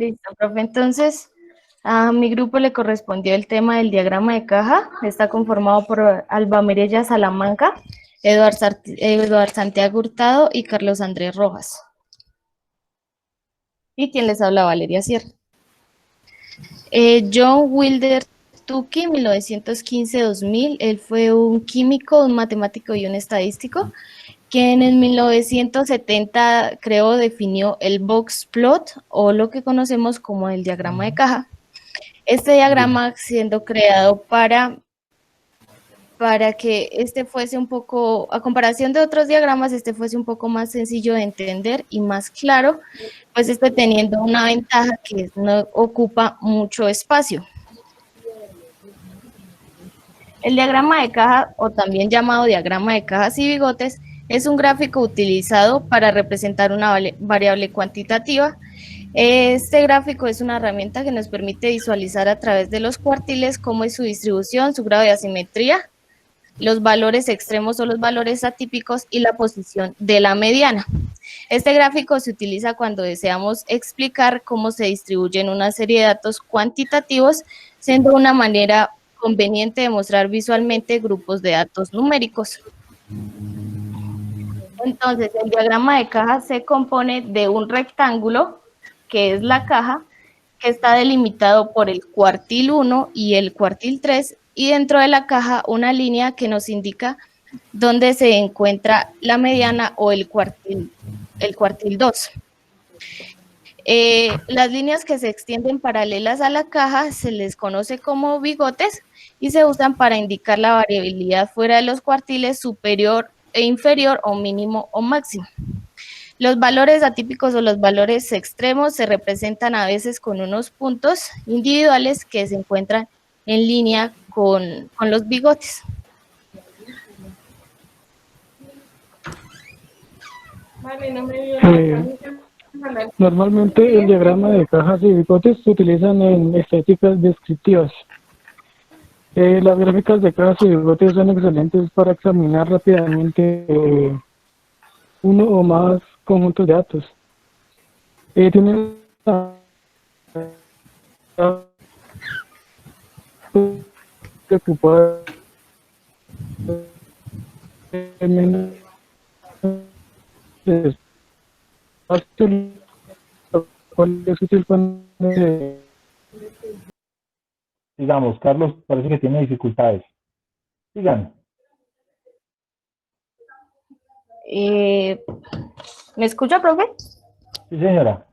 Listo, profe. Entonces, a mi grupo le correspondió el tema del diagrama de caja. Está conformado por Alba Mirella Salamanca, Eduard Santiago Hurtado y Carlos Andrés Rojas. Y quien les habla, Valeria Sierra. John Wilder Tukey, 1915-2000. Él fue un químico, un matemático y un estadístico que en el 1970 definió el box plot, o lo que conocemos como el diagrama de caja. Este diagrama siendo creado para que este fuese un poco, a comparación de otros diagramas, este fuese un poco más sencillo de entender y más claro, pues teniendo una ventaja que no ocupa mucho espacio. El diagrama de caja, o también llamado diagrama de cajas y bigotes, es un gráfico utilizado para representar una variable cuantitativa. Este gráfico es una herramienta que nos permite visualizar a través de los cuartiles cómo es su distribución, su grado de asimetría, los valores extremos o los valores atípicos y la posición de la mediana. Este gráfico se utiliza cuando deseamos explicar cómo se distribuyen una serie de datos cuantitativos, siendo una manera conveniente de mostrar visualmente grupos de datos numéricos. Entonces, el diagrama de caja se compone de un rectángulo, que es la caja, que está delimitado por el cuartil 1 y el cuartil 3, y dentro de la caja una línea que nos indica dónde se encuentra la mediana o el cuartil 2. Las líneas que se extienden paralelas a la caja se les conoce como bigotes y se usan para indicar la variabilidad fuera de los cuartiles superior e inferior, o mínimo o máximo. Los valores atípicos o los valores extremos se representan a veces con unos puntos individuales que se encuentran en línea con los bigotes. Normalmente el diagrama de cajas y bigotes se utilizan en estéticas descriptivas. Las gráficas de cajas y bigotes son excelentes para examinar rápidamente uno o más conjuntos de datos. Tienen que ocupar menos espacio, cuál es útil cuando Digamos, Carlos parece que tiene dificultades. Sigan. ¿Me escucha, profe? Sí, señora.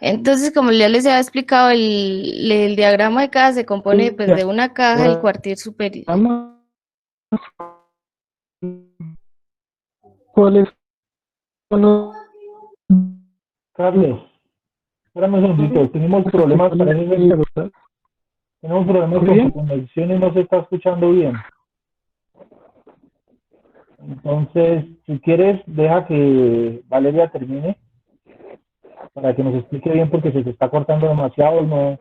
Entonces, como ya les había explicado, el diagrama de caja se compone pues, de una caja, el cuartil superior. ¿Cuáles son los... Carlos, espérame un segundito, tenemos problemas con tu conexión y no se está escuchando bien. Entonces, si quieres, deja que Valeria termine para que nos explique bien, porque se está cortando demasiado y no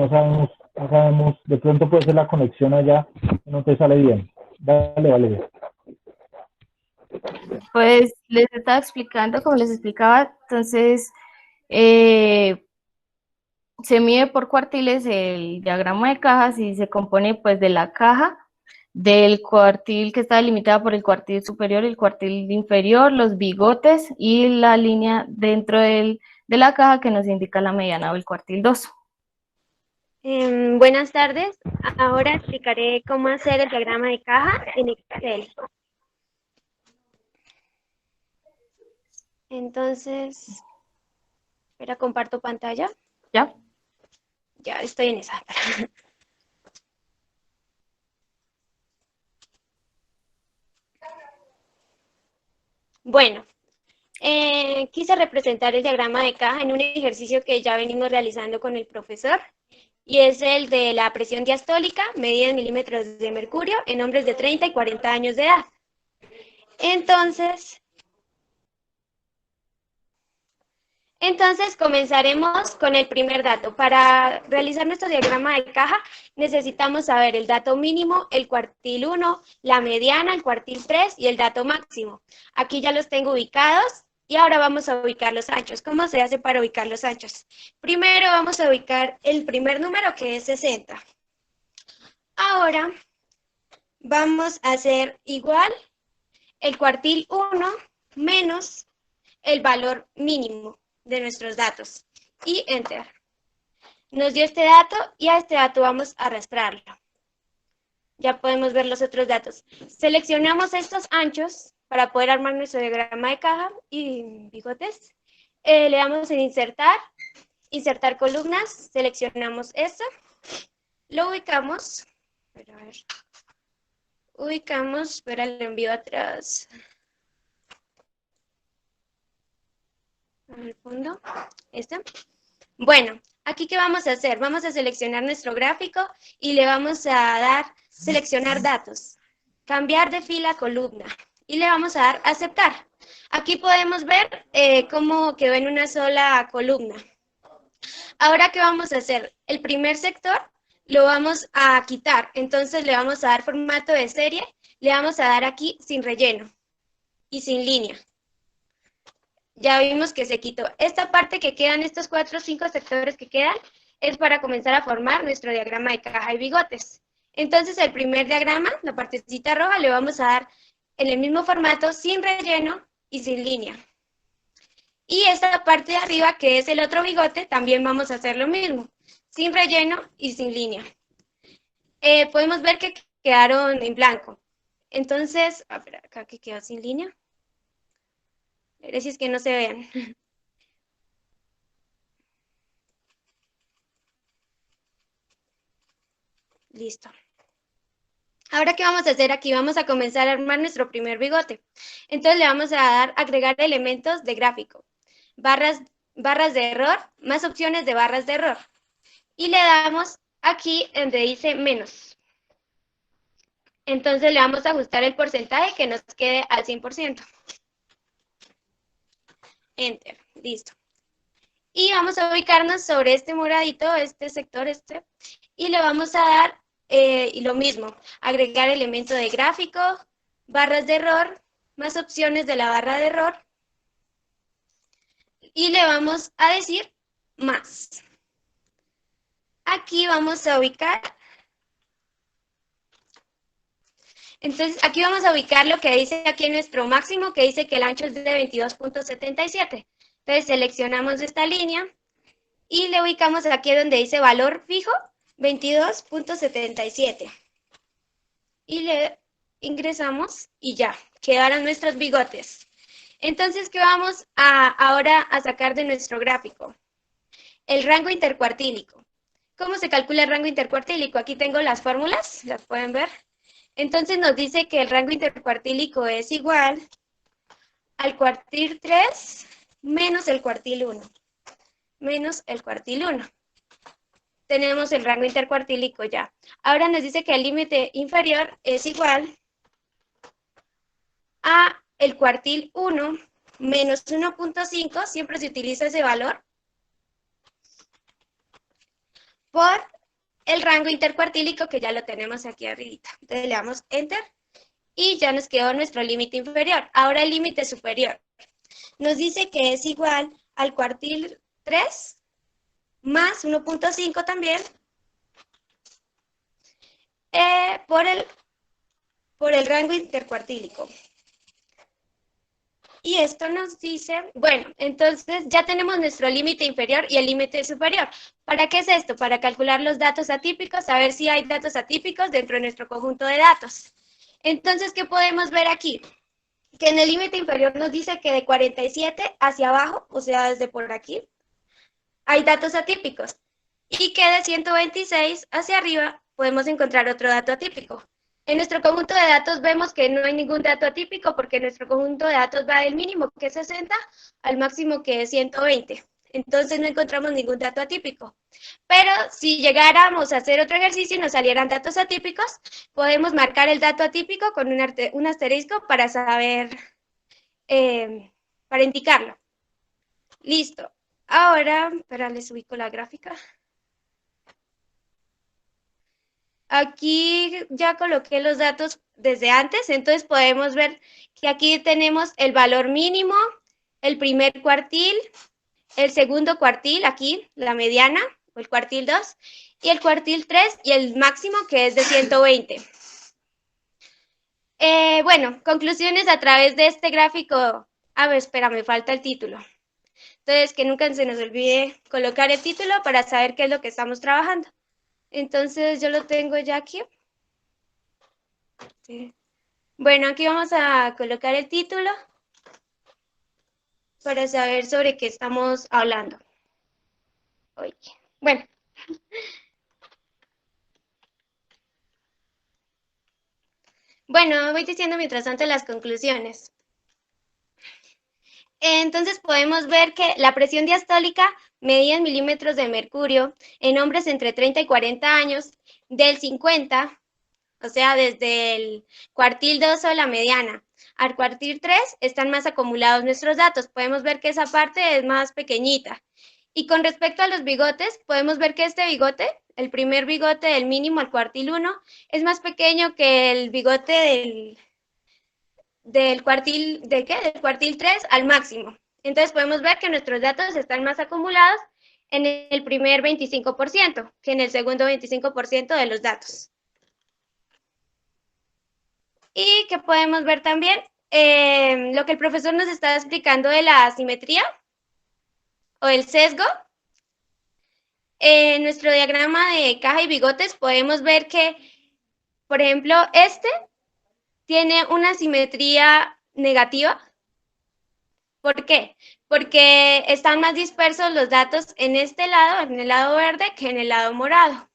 sabemos, de pronto puede ser la conexión allá y no te sale bien. Dale, Valeria. Pues les estaba explicando, como les explicaba, entonces se mide por cuartiles el diagrama de cajas y se compone pues de la caja, del cuartil que está delimitada por el cuartil superior, el cuartil inferior, los bigotes y la línea dentro de la caja que nos indica la mediana o el cuartil 2. Buenas tardes, ahora explicaré cómo hacer el diagrama de caja en Excel. Entonces, espera, comparto pantalla. ¿Ya? Ya estoy en esa. Bueno, quise representar el diagrama de caja en un ejercicio que ya venimos realizando con el profesor, y es el de la presión diastólica medida en milímetros de mercurio en hombres de 30 y 40 años de edad. Entonces comenzaremos con el primer dato. Para realizar nuestro diagrama de caja necesitamos saber el dato mínimo, el cuartil 1, la mediana, el cuartil 3 y el dato máximo. Aquí ya los tengo ubicados Y ahora vamos a ubicar los anchos. ¿Cómo se hace para ubicar los anchos? Primero vamos a ubicar el primer número, que es 60. Ahora vamos a hacer igual el cuartil 1 menos el valor mínimo de nuestros datos. Y Enter. Nos dio este dato y a este dato vamos a arrastrarlo. Ya podemos ver los otros datos. Seleccionamos estos anchos para poder armar nuestro diagrama de caja y bigotes. Le damos en insertar, insertar columnas, seleccionamos esto, lo ubicamos, espera, lo envío atrás, al fondo, esto. Bueno, aquí ¿qué vamos a hacer? Vamos a seleccionar nuestro gráfico y le vamos a dar seleccionar datos, cambiar de fila a columna y le vamos a dar aceptar. Aquí podemos ver cómo quedó en una sola columna. Ahora, ¿qué vamos a hacer? El primer sector lo vamos a quitar, entonces le vamos a dar formato de serie, le vamos a dar aquí sin relleno y sin línea. Ya vimos que se quitó. Esta parte que quedan, estos 4 o 5 sectores que quedan, es para comenzar a formar nuestro diagrama de caja y bigotes. Entonces, el primer diagrama, la partecita roja, le vamos a dar en el mismo formato, sin relleno y sin línea. Y esta parte de arriba, que es el otro bigote, también vamos a hacer lo mismo, sin relleno y sin línea. Podemos ver que quedaron en blanco. Entonces, a ver, acá que quedó sin línea. A ver si es que no se vean. Listo. Ahora, ¿qué vamos a hacer aquí? Vamos a comenzar a armar nuestro primer bigote. Entonces, le vamos a dar agregar elementos de gráfico. Barras de error, más opciones de barras de error. Y le damos aquí donde dice menos. Entonces, le vamos a ajustar el porcentaje que nos quede al 100%. Enter. Listo. Y vamos a ubicarnos sobre este moradito, este sector, y le vamos a dar y lo mismo, agregar elemento de gráfico, barras de error, más opciones de la barra de error, y le vamos a decir más. Aquí vamos a ubicar, entonces aquí vamos a ubicar lo que dice aquí en nuestro máximo, que dice que el ancho es de 22.77. Entonces seleccionamos esta línea y le ubicamos aquí donde dice valor fijo, 22.77. Y le ingresamos y ya, quedaron nuestros bigotes. Entonces, ¿qué vamos ahora a sacar de nuestro gráfico? El rango intercuartílico. ¿Cómo se calcula el rango intercuartílico? Aquí tengo las fórmulas, las pueden ver. Entonces nos dice que el rango intercuartílico es igual al cuartil 3 menos el cuartil 1. Menos el cuartil 1. Tenemos el rango intercuartílico ya. Ahora nos dice que el límite inferior es igual a el cuartil 1 menos 1.5, siempre se utiliza ese valor, por el rango intercuartílico que ya lo tenemos aquí arriba. Entonces le damos Enter y ya nos quedó nuestro límite inferior. Ahora el límite superior. Nos dice que es igual al cuartil 3 más 1.5 también por el rango intercuartílico. Y esto nos dice, bueno, entonces ya tenemos nuestro límite inferior y el límite superior. ¿Para qué es esto? Para calcular los datos atípicos, saber si hay datos atípicos dentro de nuestro conjunto de datos. Entonces, ¿qué podemos ver aquí? Que en el límite inferior nos dice que de 47 hacia abajo, o sea, desde por aquí, hay datos atípicos. Y que de 126 hacia arriba podemos encontrar otro dato atípico. En nuestro conjunto de datos vemos que no hay ningún dato atípico porque nuestro conjunto de datos va del mínimo, que es 60, al máximo, que es 120. Entonces no encontramos ningún dato atípico. Pero si llegáramos a hacer otro ejercicio y nos salieran datos atípicos, podemos marcar el dato atípico con un asterisco para saber, para indicarlo. Listo. Ahora, espera, les ubico la gráfica. Aquí ya coloqué los datos desde antes, entonces podemos ver que aquí tenemos el valor mínimo, el primer cuartil, el segundo cuartil, aquí, la mediana, o el cuartil 2, y el cuartil 3, y el máximo, que es de 120. Bueno, conclusiones a través de este gráfico. A ver, espera, me falta el título. Entonces, que nunca se nos olvide colocar el título para saber qué es lo que estamos trabajando. Entonces, yo lo tengo ya aquí. Sí. Bueno, aquí vamos a colocar el título para saber sobre qué estamos hablando. Oye. Bueno. Bueno, voy diciendo mientras tanto las conclusiones. Entonces podemos ver que la presión diastólica medida en milímetros de mercurio en hombres entre 30 y 40 años, del 50, o sea, desde el cuartil 2 o la mediana, al cuartil 3 están más acumulados nuestros datos. Podemos ver que esa parte es más pequeñita. Y con respecto a los bigotes, podemos ver que este bigote, el primer bigote del mínimo al cuartil 1, es más pequeño que el bigote del cuartil, ¿de qué? Del cuartil 3 al máximo. Entonces podemos ver que nuestros datos están más acumulados en el primer 25% que en el segundo 25% de los datos. Y que podemos ver también lo que el profesor nos está explicando de la asimetría o el sesgo. En nuestro diagrama de caja y bigotes podemos ver que, por ejemplo, este tiene una simetría negativa. ¿Por qué? Porque están más dispersos los datos en este lado, en el lado verde, que en el lado morado.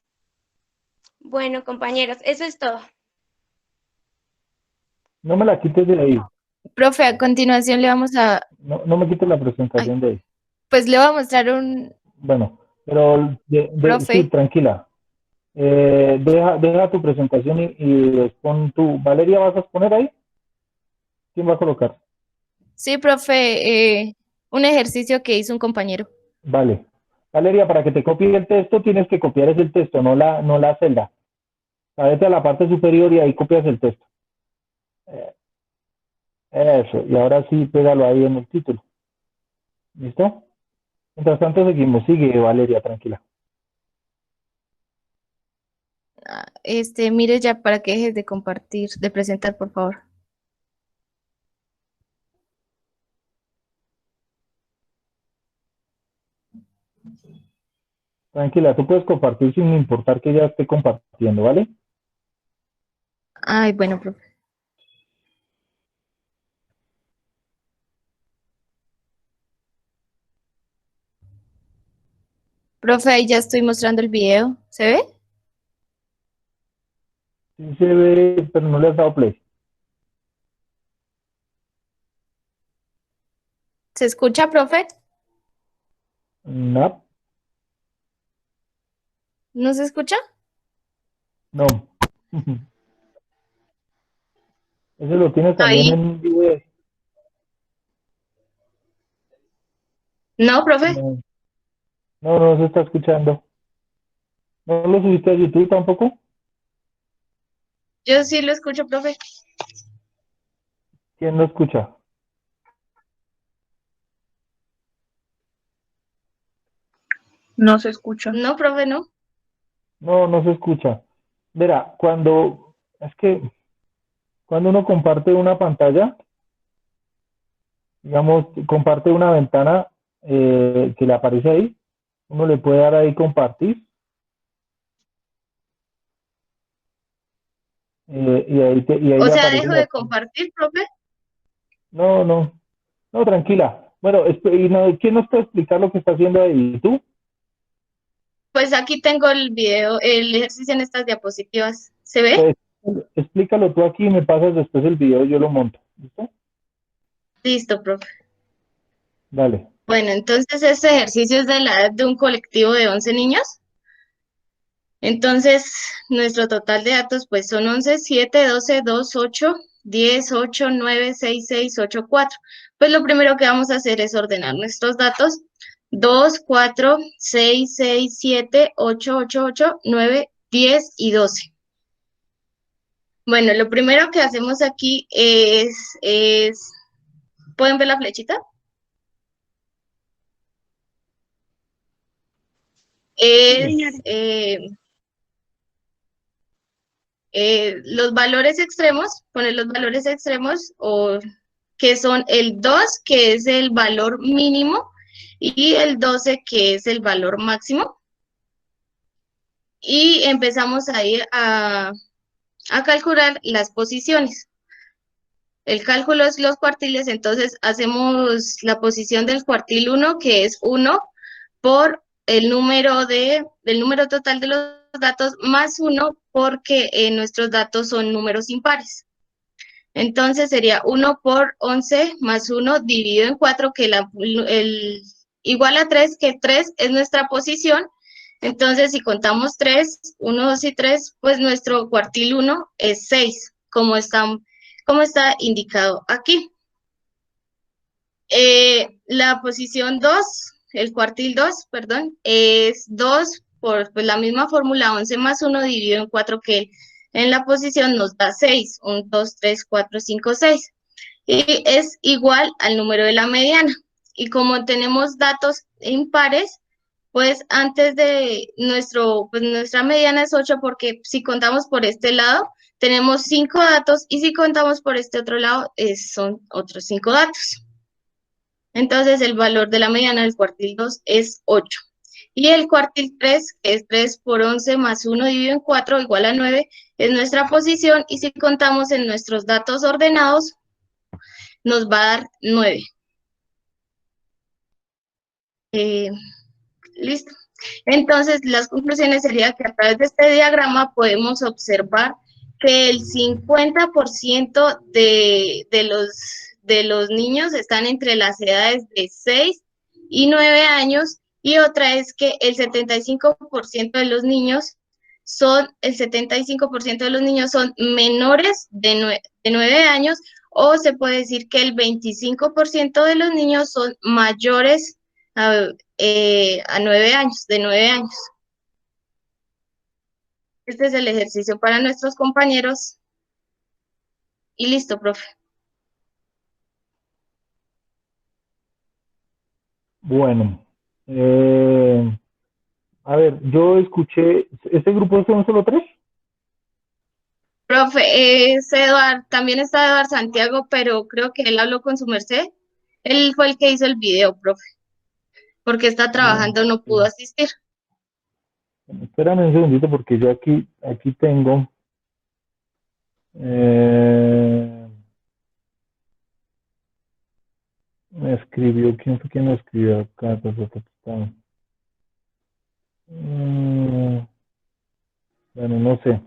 Bueno, compañeros, eso es todo. No me la quites de ahí. Profe, a continuación le vamos a, No me quites la presentación de ahí. pues le voy a mostrar un, Bueno, pero sí, profe. tranquila. Deja tu presentación y pon tú. Valeria, ¿vas a exponer ahí? ¿Quién va a colocar? Sí, profe, un ejercicio que hizo un compañero. Vale. Valeria, para que te copie el texto, tienes que copiar el texto, no la celda. Vete a la parte superior y ahí copias el texto. Eso, y ahora sí, pégalo ahí en el título. ¿Listo? Mientras tanto, seguimos. Sigue, Valeria, tranquila. Mire ya para que dejes de compartir, de presentar, por favor. Tranquila, tú puedes compartir sin importar que ya esté compartiendo, ¿vale? Ay, bueno, profe. Profe, ahí ya estoy mostrando el video. ¿Se ve? Sí se ve, pero no le has dado play. ¿Se escucha, profe? No, ¿No se escucha? no. Ese lo tienes también Ahí. en video. No, profe. No, no se está escuchando. ¿No lo subiste a YouTube tampoco? Yo sí lo escucho, profe. ¿Quién lo escucha? No se escucha. No, profe, no. No se escucha. Verá, cuando uno comparte una pantalla, digamos, comparte una ventana que le aparece ahí, uno le puede dar ahí compartir y ahí O le sea, aparece dejo la de opción. compartir, profe. No, tranquila. Bueno, ¿quién nos puede explicar lo que está haciendo ahí? ¿Tú? Pues aquí tengo el video, el ejercicio en estas diapositivas. ¿Se ve? Pues, explícalo tú aquí y me pasas después el video, yo lo monto. ¿Listo? Listo, profe. Dale. Bueno, entonces este ejercicio es de la edad de un colectivo de 11 niños. Entonces, nuestro total de datos pues son 11, 7, 12, 2, 8, 10, 8, 9, 6, 6, 8, 4. Pues lo primero que vamos a hacer es ordenar nuestros datos. 2, 4, 6, 6, 7, 8, 8, 8, 9, 10 y 12. Bueno, lo primero que hacemos aquí ¿pueden ver la flechita? es los valores extremos, poner los valores extremos, o que son el 2, que es el valor mínimo, y el 12, que es el valor máximo. Y empezamos ahí a calcular las posiciones. El cálculo es los cuartiles, entonces hacemos la posición del cuartil 1, que es 1, por el número total de los datos más 1, porque nuestros datos son números impares. Entonces sería 1 por 11 más 1 dividido en 4, que igual a 3, que 3 es nuestra posición. Entonces, si contamos 3, 1, 2 y 3, pues nuestro cuartil 1 es 6, como está indicado aquí. La posición 2, el cuartil 2, perdón, es 2 por pues, la misma fórmula, 11 más 1 dividido en 4, que en la posición nos da 6, 1, 2, 3, 4, 5, 6. Y es igual al número de la mediana. Y como tenemos datos impares, pues antes de nuestra mediana es 8, porque si contamos por este lado, tenemos 5 datos, y si contamos por este otro lado, son otros 5 datos. Entonces, el valor de la mediana del cuartil 2 es 8. Y el cuartil 3, que es 3 por 11 más 1 dividido en 4, igual a 9, es nuestra posición, y si contamos en nuestros datos ordenados, nos va a dar 9. Listo. Entonces, las conclusiones serían que a través de este diagrama podemos observar que el 50% de los niños están entre las edades de 6 y 9 años, y otra es que el 75% de los niños son menores de 9 años, o se puede decir que el 25% de los niños son mayores a 9 años, de 9 años. Este es el ejercicio para nuestros compañeros. Y listo, profe. Bueno, a ver, yo escuché, ¿este grupo son solo 3? Profe, también está Eduard Santiago, pero creo que él habló con su merced. Él fue el que hizo el video, profe, porque está trabajando, no pudo asistir. Espérame un segundito porque yo aquí tengo... me escribió, ¿quién fue quien me escribió acá? Bueno, no sé.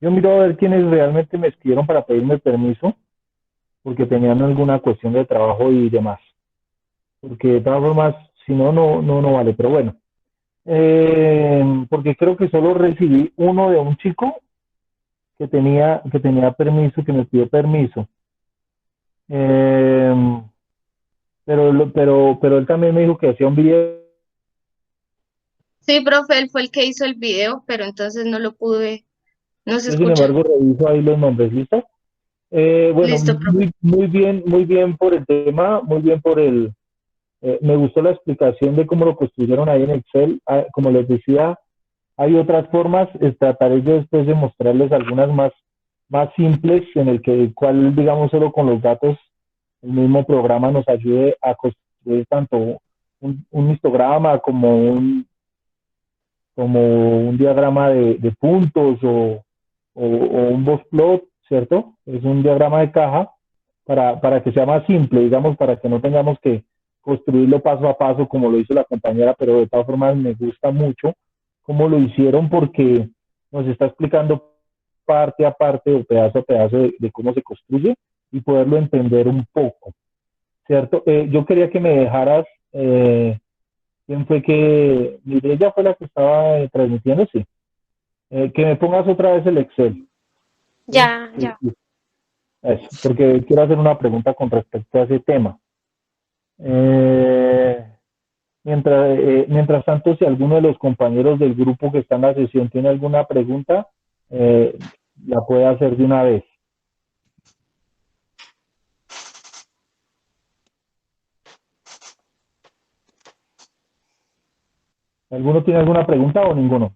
Yo miro a ver quiénes realmente me escribieron para pedirme permiso, porque tenían alguna cuestión de trabajo y demás. Porque de todas formas, si no, no vale. Pero bueno, porque creo que solo recibí uno de un chico que tenía permiso, que me pidió permiso. Pero él también me dijo que hacía un video. Sí, profe, él fue el que hizo el video, pero entonces no lo pude, no se Yo, sin escucha. embargo, reviso ahí los nombres, ¿listo? Bueno, Listo, profe. muy bien por el tema, muy bien por me gustó la explicación de cómo lo construyeron ahí en Excel. Como les decía, hay otras formas, trataré yo después de mostrarles algunas más simples, en el cual, digamos, solo con los datos, el mismo programa nos ayude a construir tanto un histograma como un diagrama de puntos o un box plot, ¿cierto? Es un diagrama de caja para que sea más simple, digamos, para que no tengamos que construirlo paso a paso como lo hizo la compañera, pero de todas formas me gusta mucho cómo lo hicieron porque nos está explicando parte a parte o pedazo a pedazo de cómo se construye y poderlo entender un poco, ¿cierto? Yo quería que me dejaras, ¿quién fue que, ella fue la que estaba transmitiendo? Sí. Que me pongas otra vez el Excel. ¿Sí? Ya, Sí, ya. sí. Eso, porque quiero hacer una pregunta con respecto a ese tema. Eh, mientras tanto, si alguno de los compañeros del grupo que está en la sesión tiene alguna pregunta, eh, la puede hacer de una vez. ¿Alguno tiene alguna pregunta o ninguno?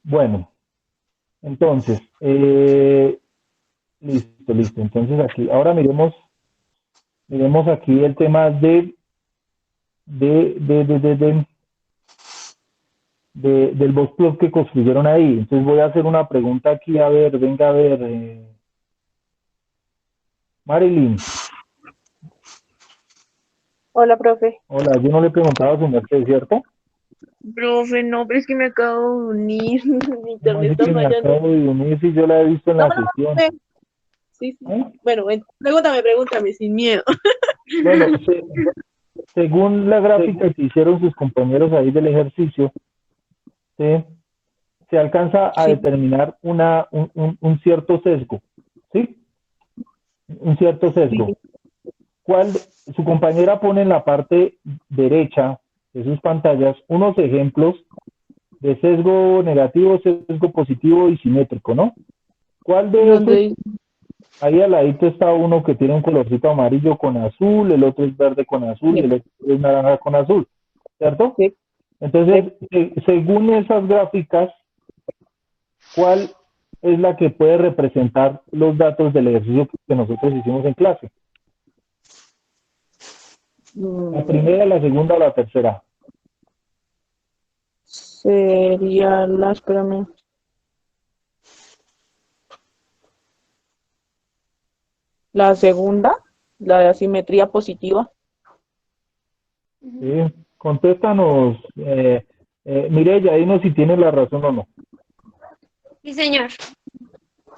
Bueno, entonces, listo. Entonces aquí, ahora miremos aquí el tema del box plot que construyeron ahí. Entonces voy a hacer una pregunta aquí, a ver, venga a ver, Marilyn. Hola, profe. Hola, yo no le he preguntado a su merced, ¿cierto? Profe, no, pero es que me acabo de unir. Mi ¿Cómo internet así está que me fallando. acabo de unir si yo la he visto en No, la no, sesión? profe. Sí. ¿Eh? Bueno, pregúntame, sin miedo. Bueno, según la gráfica que hicieron sus compañeros ahí del ejercicio, ¿sí? Se alcanza a Sí. determinar un cierto sesgo, ¿sí? Un cierto sesgo. Su compañera pone en la parte derecha de sus pantallas unos ejemplos de sesgo negativo, sesgo positivo y simétrico, ¿no? ¿Cuál de esos? ¿Dónde? Ahí al ladito está uno que tiene un colorcito amarillo con azul, el otro es verde con azul y el otro es naranja con azul, ¿cierto? Sí. Entonces, según esas gráficas, ¿cuál es la que puede representar los datos del ejercicio que nosotros hicimos en clase? ¿La primera, la segunda o la tercera? Sería espérame. La segunda, la de asimetría positiva. ¿Sí? Contéstanos, Mireya, dinos si tienes la razón o no. Sí, señor.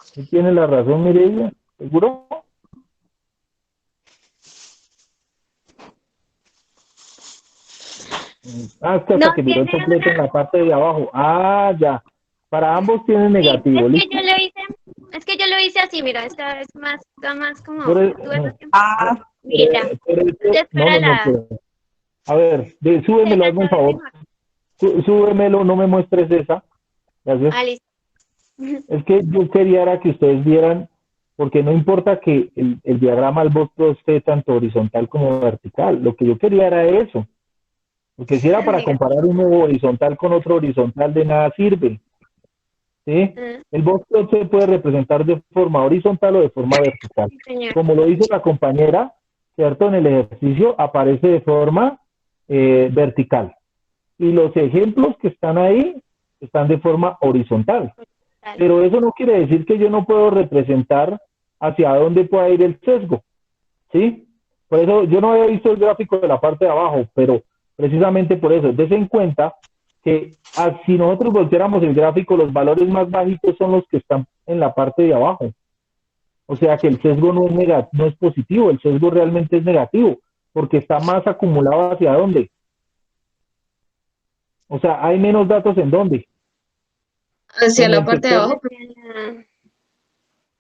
¿Sí tienes la razón, Mireya? ¿Seguro? Es que No hasta que miró el tiene templete en una. la parte de abajo. Ah, ya. Para ambos tienen Sí, negativo, ¿listo? es que yo lo hice así, mira, esta vez está más como. Por el- Tú ves lo que- Ah, Mira, entonces no, para no, no. la. A ver, súbemelo, hazme un Ya ves favor. mejor. Súbemelo, no me muestres esa. Gracias. Ah, listo. Es que yo quería era que ustedes vieran, porque no importa que el diagrama al bosque esté tanto horizontal como vertical. Lo que yo quería era eso. Porque si era para Diga. comparar uno horizontal con otro horizontal, de nada sirve. ¿Sí? Ah, El bosque se puede representar de forma horizontal o de forma vertical. sí, señor. Como lo hizo la compañera, ¿cierto? En el ejercicio aparece de forma vertical. Y los ejemplos que están ahí están de forma horizontal. Dale. Pero eso no quiere decir que yo no puedo representar hacia dónde pueda ir el sesgo. ¿Sí? Por eso yo no había visto el gráfico de la parte de abajo, pero precisamente por eso, des en cuenta que si nosotros volteáramos el gráfico, los valores más bajitos son los que están en la parte de abajo. O sea que el sesgo no es no es positivo, el sesgo realmente es negativo, porque está más acumulado hacia dónde. O sea, hay menos datos en dónde. Hacia En la el parte de sector, abajo.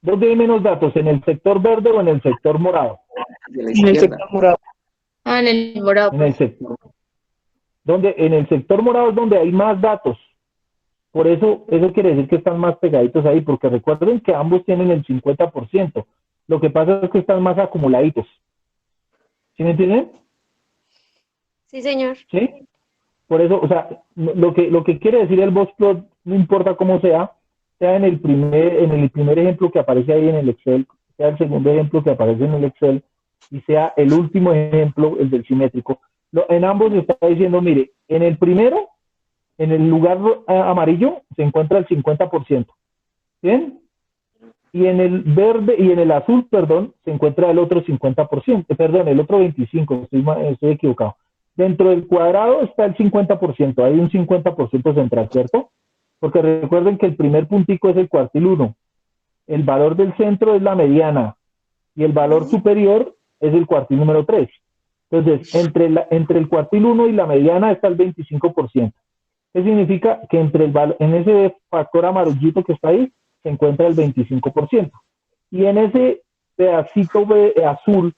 ¿dónde hay menos datos? ¿En el sector verde o en el sector morado? en el sector morado. Ah, en el morado, En el sector. En el sector morado es donde hay más datos. Por eso quiere decir que están más pegaditos ahí, porque recuerden que ambos tienen el 50%. Lo que pasa es que están más acumuladitos. ¿Sí me entienden? Sí, señor. ¿Sí? Por eso, o sea, lo que quiere decir el box plot, no importa cómo sea en el primer ejemplo que aparece ahí en el Excel, sea el segundo ejemplo que aparece en el Excel, y sea el último ejemplo, el del simétrico, en ambos está diciendo, mire, en el primero, en el lugar amarillo, se encuentra el 50%. ¿Bien? Y en el verde, y en el azul, perdón, se encuentra el otro 50%, perdón, el otro 25%, estoy equivocado. Dentro del cuadrado está el 50%, hay un 50% central, ¿cierto? Porque recuerden que el primer puntico es el cuartil 1, el valor del centro es la mediana, y el valor superior es el cuartil número 3. Entonces, entre el cuartil 1 y la mediana está el 25%. ¿Qué significa? Que en ese factor amarillito que está ahí se encuentra el 25%. Y en ese pedacito azul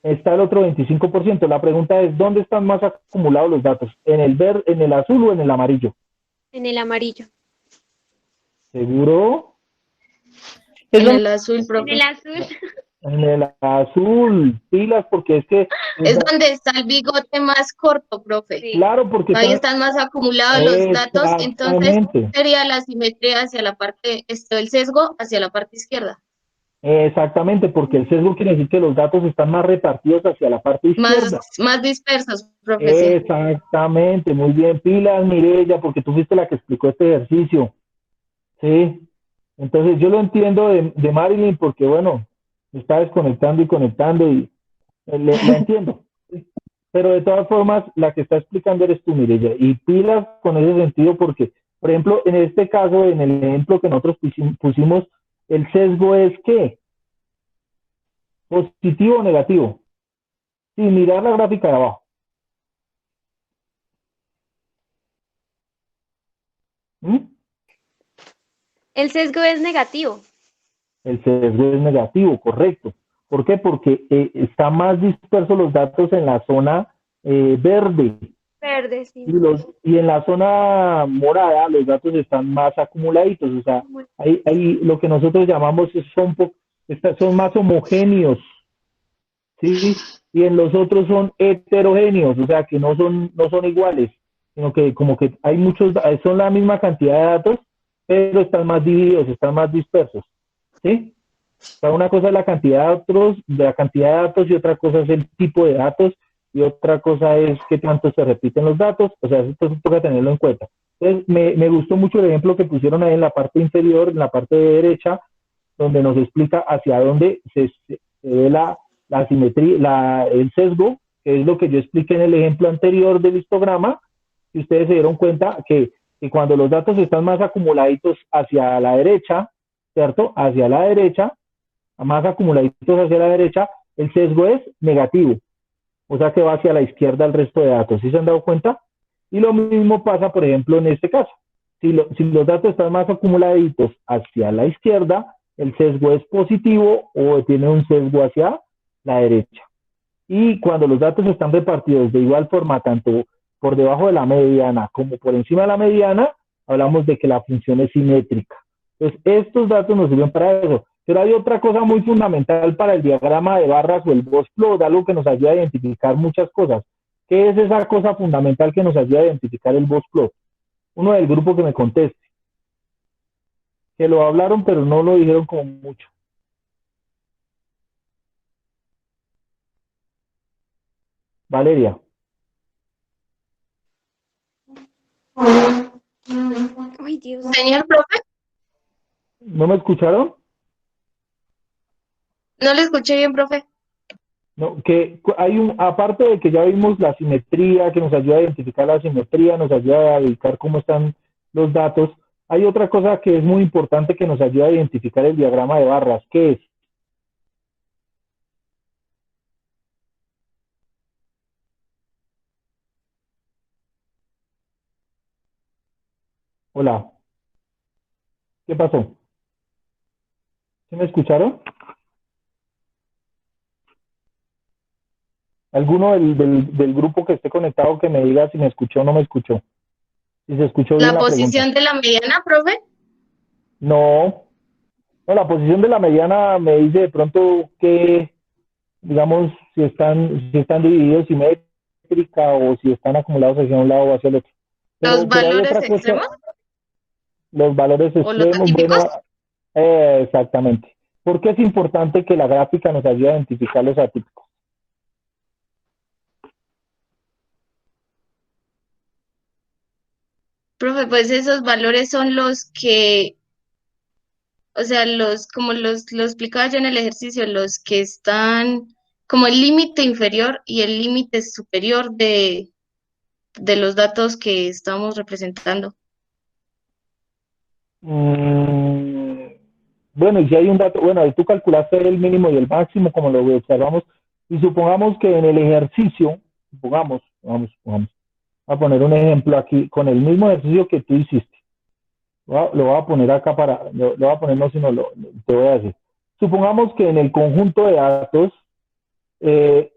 está el otro 25%. La pregunta es, ¿dónde están más acumulados los datos? ¿En el azul o en el amarillo? En el amarillo. ¿Seguro? Es En lo el azul, En profe. el azul. En el azul, pilas, porque es que, Es donde está el bigote más corto, profe. Sí. claro, porque Ahí están, están más acumulados los datos, entonces exactamente, sería la simetría hacia la parte, el sesgo hacia la parte izquierda, exactamente, porque el sesgo quiere decir que los datos están más repartidos hacia la parte izquierda. más dispersos, profe, sí. Exactamente, muy bien, pilas, Mireya, porque tú fuiste la que explicó este ejercicio, ¿sí? Entonces yo lo entiendo de Marilyn porque, bueno, está desconectando y conectando y la entiendo. ¿Sí? Pero de todas formas, la que está explicando eres tú, Mireya, y pilas con ese sentido porque, por ejemplo, en este caso, en el ejemplo que nosotros pusimos, el sesgo es ¿qué? ¿Positivo o negativo? Sin mirar la gráfica de abajo. ¿Mm? El sesgo es negativo. El sesgo es negativo, correcto. ¿Por qué? Porque está más dispersos los datos en la zona verde Verde, sí. y en la zona morada los datos están más acumuladitos. O sea, hay lo que nosotros llamamos son más homogéneos, ¿sí? Y en los otros son heterogéneos, o sea, que no son iguales, sino que como que hay muchos, son la misma cantidad de datos, pero están más divididos, están más dispersos, ¿sí? O sea, una cosa es la cantidad de datos y otra cosa es el tipo de datos y otra cosa es qué tanto se repiten los datos, o sea, esto toca tenerlo en cuenta. Entonces, me gustó mucho el ejemplo que pusieron ahí en la parte inferior, en la parte de derecha, donde nos explica hacia dónde se ve la simetría, el sesgo, que es lo que yo expliqué en el ejemplo anterior del histograma, y ustedes se dieron cuenta que cuando los datos están más acumuladitos hacia la derecha, ¿cierto? Hacia la derecha, más acumuladitos hacia la derecha, el sesgo es negativo, o sea que va hacia la izquierda el resto de datos. ¿Sí se han dado cuenta? Y lo mismo pasa, por ejemplo, en este caso. Si los datos están más acumuladitos hacia la izquierda, el sesgo es positivo o tiene un sesgo hacia la derecha. Y cuando los datos están repartidos de igual forma, tanto por debajo de la mediana como por encima de la mediana, hablamos de que la función es simétrica. Entonces, estos datos nos sirven para eso. Pero hay otra cosa muy fundamental para el diagrama de barras o el box plot, algo que nos ayuda a identificar muchas cosas. ¿Qué es esa cosa fundamental que nos ayuda a identificar el box plot? Uno del grupo que me conteste. Que lo hablaron, pero no lo dijeron como mucho. Valeria, Ay, Dios. Señor profe, ¿no me escucharon? no le escuché bien, profe. No, que aparte de que ya vimos la simetría, que nos ayuda a identificar la simetría, nos ayuda a ubicar cómo están los datos, hay otra cosa que es muy importante que nos ayuda a identificar el diagrama de barras, que es, hola, ¿qué pasó? ¿Sí me escucharon? ¿Alguno del grupo que esté conectado que me diga si me escuchó o no me escuchó? Si se escuchó bien La la pregunta. posición de la mediana, profe. No, no, la posición de la mediana me dice de pronto que, digamos, si están divididos simétrica o si están acumulados hacia un lado o hacia el otro. Los Pero hay valores otra cosa, extremos los valores o los extremos, atípicos. bueno, exactamente. ¿Por qué es importante que la gráfica nos ayude a identificar los atípicos? Profe, pues esos valores son los que, o sea, como lo explicaba yo en el ejercicio, los que están como el límite inferior y el límite superior de los datos que estamos representando. Mm, bueno, y si hay un dato, bueno, ahí tú calculaste el mínimo y el máximo, como lo observamos, y supongamos que en el ejercicio, supongamos, voy a poner un ejemplo aquí, con el mismo ejercicio que tú hiciste. Lo voy a poner acá lo voy a poner, no, sino te voy a decir. Supongamos que en el conjunto de datos eh,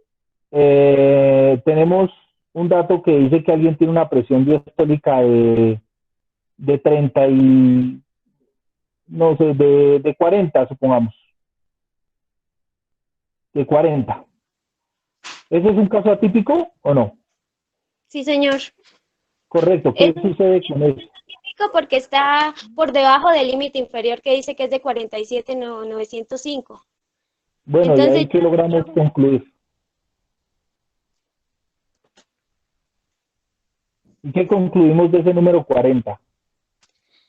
tenemos un dato que dice que alguien tiene una presión diastólica de 30 y, no sé, de 40, supongamos. de 40. ¿Ese es un caso atípico o no? Sí, señor. Correcto. ¿Qué sucede con eso? Típico porque está por debajo del límite inferior que dice que es de 47.905. Bueno, ¿y Entonces, ahí qué logramos concluir? ¿Y qué concluimos de ese número 40?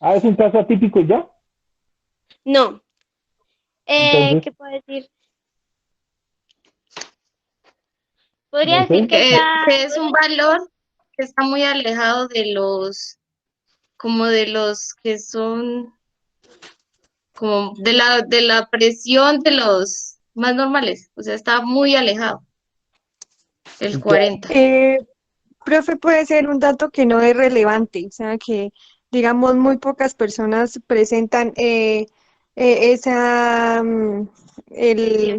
Ah, ¿es un caso atípico y ya? no. Entonces, ¿Qué puedo decir? Podría no decir sé. que Que es un valor que está muy alejado de los, como de los que son, como de la presión de los más normales, o sea, está muy alejado, el ¿Y qué? 40. Profe, puede ser un dato que no es relevante, o sea que, digamos, muy pocas personas presentan esa,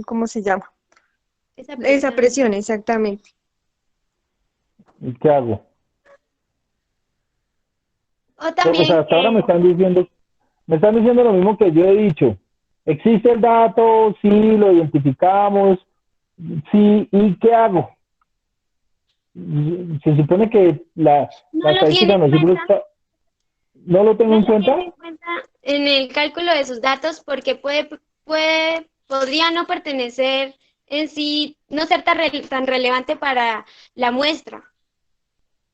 ¿cómo se llama? esa Esa presión. presión, exactamente. ¿Y qué hago? O O sea, también hasta ahora que me están diciendo lo mismo que yo he dicho. Existe el dato, sí, lo identificamos, sí, ¿y qué hago? Se supone que no la lo tiene estadística en no sirve, cuenta, no lo tengo no en lo tiene cuenta. en cuenta en el cálculo de sus datos porque podría no pertenecer en sí, no ser tan relevante para la muestra.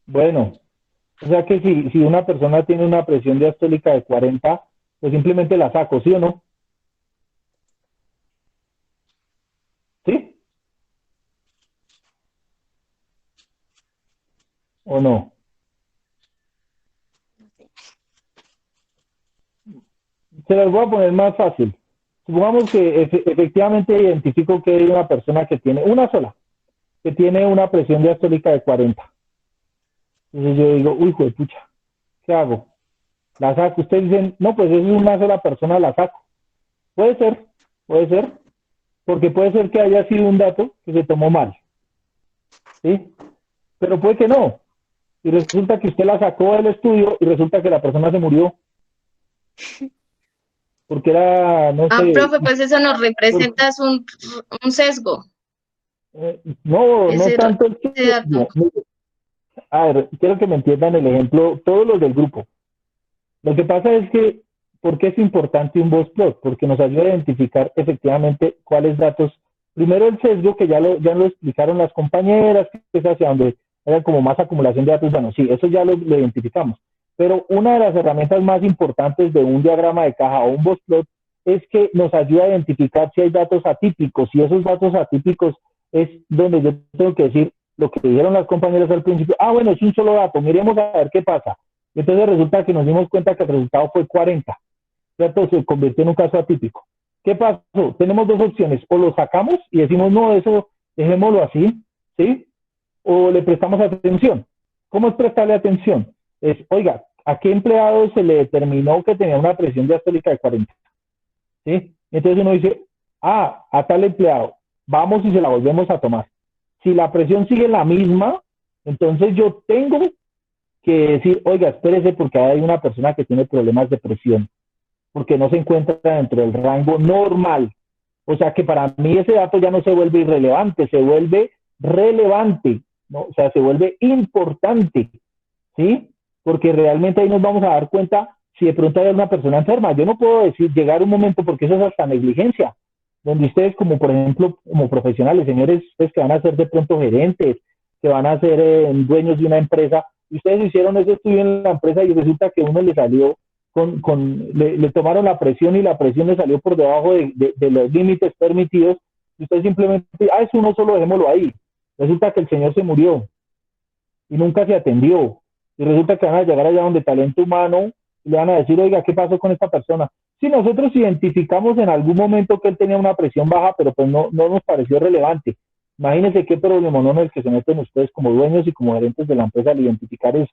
Bueno, o sea que si una persona tiene una presión diastólica de 40, pues simplemente la saco, ¿sí o no? ¿Sí o no? Se las voy a poner más fácil. Supongamos que efectivamente identifico que hay una persona que tiene, una sola, que tiene una presión diastólica de 40. Entonces yo digo, uy, pucha, ¿qué hago? La saco. Ustedes dicen, no, pues eso es una sola persona, la saco. Puede ser, porque puede ser que haya sido un dato que se tomó mal, ¿sí? Pero puede que no. Y resulta que usted la sacó del estudio y resulta que la persona se murió porque era, no Ah, sé, profe, pues eso nos por, representa es un sesgo, no tanto el ese dato. sesgo. A ver, quiero que me entiendan el ejemplo, todos los del grupo. Lo que pasa es que, ¿por qué es importante un box plot? Porque nos ayuda a identificar efectivamente cuáles datos. Primero el sesgo, que ya lo explicaron las compañeras, que es hacia donde era como más acumulación de datos. Bueno, sí, eso ya lo identificamos. Pero una de las herramientas más importantes de un diagrama de caja o un box plot es que nos ayuda a identificar si hay datos atípicos. Y esos datos atípicos es donde yo tengo que decir lo que dijeron las compañeras al principio. Ah, bueno, es un solo dato, miremos a ver qué pasa. Entonces resulta que nos dimos cuenta que el resultado fue 40, ¿cierto? Se convirtió en un caso atípico. ¿Qué pasó? Tenemos dos opciones, o lo sacamos y decimos, no, eso dejémoslo así, ¿sí? O le prestamos atención. ¿Cómo es prestarle atención? Es, oiga, ¿a qué empleado se le determinó que tenía una presión diastólica de 40? ¿Sí? Entonces uno dice, ah, a tal empleado, vamos y se la volvemos a tomar. Si la presión sigue la misma, entonces yo tengo que decir, oiga, espérese porque hay una persona que tiene problemas de presión, porque no se encuentra dentro del rango normal. O sea que para mí ese dato ya no se vuelve irrelevante, se vuelve relevante, ¿no? O sea, se vuelve importante, ¿sí? Porque realmente ahí nos vamos a dar cuenta si de pronto hay una persona enferma. Yo no puedo decir, llegar un momento, porque eso es hasta negligencia, donde ustedes como, por ejemplo, como profesionales, señores, ustedes que van a ser de pronto gerentes, que van a ser dueños de una empresa, y ustedes hicieron ese estudio en la empresa y resulta que uno le salió le tomaron la presión y la presión le salió por debajo de los límites permitidos, y usted simplemente, ah, es uno solo, dejémoslo ahí. Resulta que el señor se murió y nunca se atendió. Y resulta que van a llegar allá donde talento humano y le van a decir, oiga, ¿qué pasó con esta persona? Si nosotros identificamos en algún momento que él tenía una presión baja, pero pues no nos pareció relevante. Imagínense qué problema no en el que se meten ustedes como dueños y como gerentes de la empresa al identificar eso.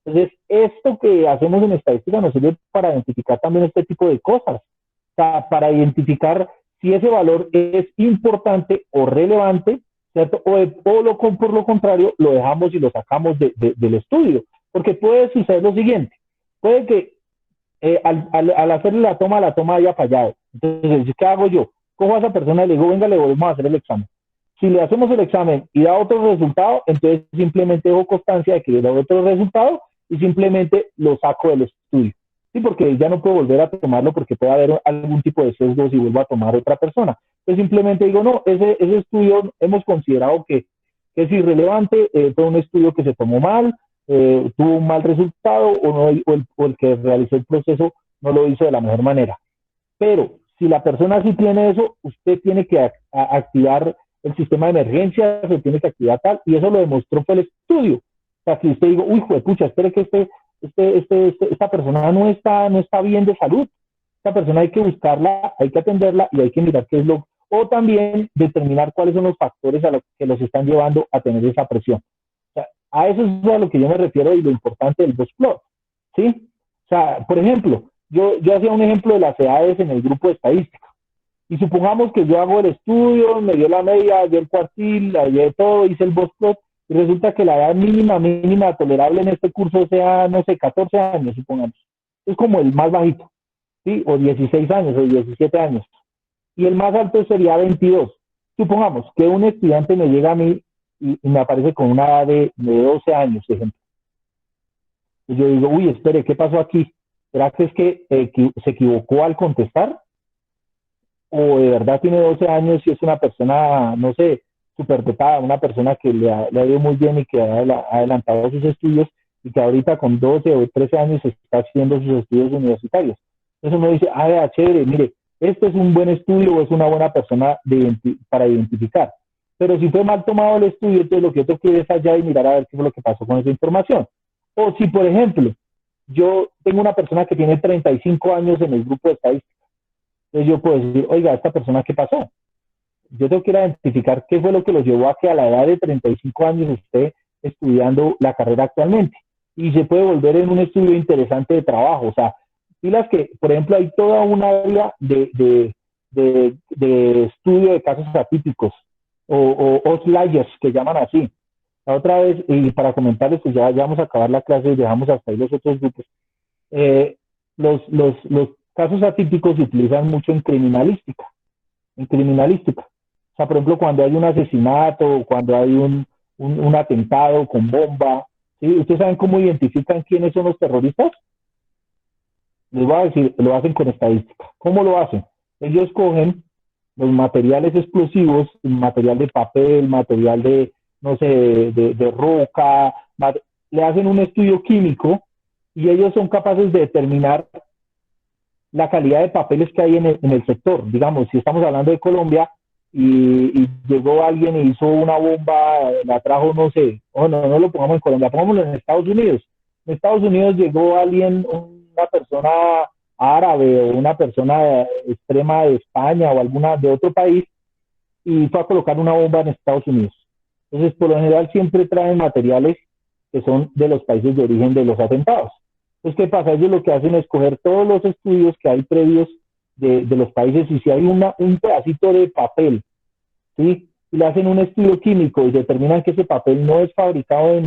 Entonces, esto que hacemos en estadística nos sirve para identificar también este tipo de cosas. O sea, para identificar si ese valor es importante o relevante, ¿cierto? Por lo contrario, lo dejamos y lo sacamos del estudio. Porque puede suceder lo siguiente. Puede que al hacerle la toma haya fallado. Entonces, ¿qué hago yo? cojo a esa persona y le digo, venga, le volvemos a hacer el examen. Si le hacemos el examen y da otro resultado, entonces simplemente dejo constancia de que le da otro resultado y simplemente lo saco del estudio. Sí, porque ya no puedo volver a tomarlo porque puede haber algún tipo de sesgo si vuelvo a tomar otra persona. Entonces simplemente digo, no, ese estudio hemos considerado que es irrelevante, fue un estudio que se tomó mal, tuvo un mal resultado o el que realizó el proceso no lo hizo de la mejor manera. Pero si la persona sí tiene eso, usted tiene que activar el sistema de emergencia, se tiene que activar tal, y eso lo demostró fue el estudio. O sea, que usted diga, uy, pucha, espere que esta persona no está bien de salud. Esta persona hay que buscarla, hay que atenderla y hay que mirar qué es lo... O también determinar cuáles son los factores a los que los están llevando a tener esa presión. O sea, a eso es a lo que yo me refiero y lo importante del Boxplot, ¿sí? O sea, por ejemplo, yo hacía un ejemplo de las edades en el grupo de estadística. Y supongamos que yo hago el estudio, me dio la media, dio el cuartil, la dio todo, hice el Boxplot, y resulta que la edad mínima tolerable en este curso sea, no sé, 14 años, supongamos. Es como el más bajito, ¿sí? O 16 años, o 17 años. Y el más alto sería 22. Supongamos que un estudiante me llega a mí y me aparece con una edad de 12 años, por ejemplo. Y yo digo, uy, espere, ¿qué pasó aquí? ¿Será que es que se equivocó al contestar? ¿O de verdad tiene 12 años y es una persona, no sé, súper dotada, una persona que le ha ido muy bien y que ha adelantado sus estudios y que ahorita con 12 o 13 años está haciendo sus estudios universitarios? Eso uno dice, chévere, mire, este es un buen estudio o es una buena persona para identificar. Pero si fue mal tomado el estudio, entonces lo que yo tengo que ir es allá y mirar a ver qué fue lo que pasó con esa información. O si, por ejemplo, yo tengo una persona que tiene 35 años en el grupo de estadística, entonces yo puedo decir, oiga, ¿esta persona qué pasó? Yo tengo que ir a identificar qué fue lo que lo llevó a que a la edad de 35 años esté estudiando la carrera actualmente. Y se puede volver en un estudio interesante de trabajo. O sea, pilas que, por ejemplo, hay toda una área de estudio de casos atípicos o outliers, que llaman así. La otra vez, y para comentarles, pues ya vamos a acabar la clase y dejamos hasta ahí los otros grupos. Los casos atípicos se utilizan mucho en criminalística. O sea, por ejemplo, cuando hay un asesinato, cuando hay un atentado con bomba, ¿sí? ¿Ustedes saben cómo identifican quiénes son los terroristas? Les voy a decir, lo hacen con estadística. ¿Cómo lo hacen? Ellos cogen los materiales explosivos, material de papel, material de, no sé, de roca, le hacen un estudio químico y ellos son capaces de determinar la calidad de papeles que hay en el sector. Digamos, si estamos hablando de Colombia y llegó alguien y hizo una bomba, la trajo, no sé, no lo pongamos en Colombia, pongámoslo en Estados Unidos. En Estados Unidos llegó alguien, una persona árabe o una persona extrema de España o alguna de otro país y fue a colocar una bomba en Estados Unidos. Entonces, por lo general siempre traen materiales que son de los países de origen de los atentados. Entonces, ¿qué pasa? Ellos lo que hacen es coger todos los estudios que hay previos de los países y si hay un pedacito de papel, ¿sí? Y le hacen un estudio químico y determinan que ese papel no es fabricado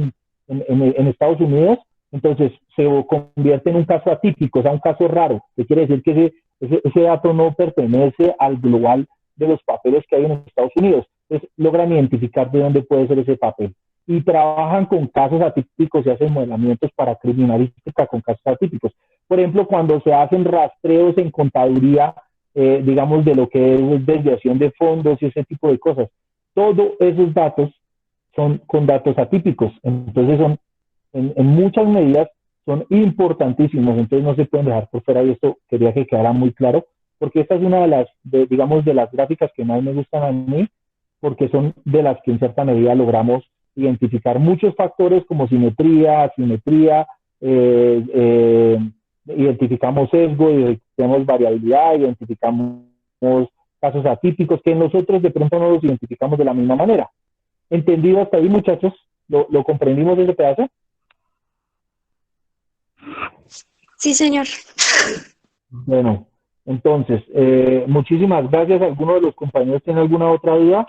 en Estados Unidos, entonces se convierte en un caso atípico, o sea, un caso raro, que quiere decir que ese dato no pertenece al global de los papeles que hay en Estados Unidos. Entonces logran identificar de dónde puede ser ese papel. Y trabajan con casos atípicos y hacen modelamientos para criminalística con casos atípicos. Por ejemplo, cuando se hacen rastreos en contaduría, digamos, de lo que es desviación de fondos y ese tipo de cosas, todos esos datos son con datos atípicos. Entonces son, en muchas medidas, son importantísimos. Entonces no se pueden dejar por fuera y esto quería que quedara muy claro, porque esta es una de las, digamos, de las gráficas que más me gustan a mí, porque son de las que en cierta medida logramos identificar muchos factores como simetría, asimetría, identificamos sesgo, identificamos variabilidad, identificamos casos atípicos que nosotros de pronto no los identificamos de la misma manera. ¿Entendido hasta ahí, muchachos? ¿Lo comprendimos ese pedazo? Sí, señor. Bueno, entonces, muchísimas gracias. ¿Alguno de los compañeros tiene alguna otra duda?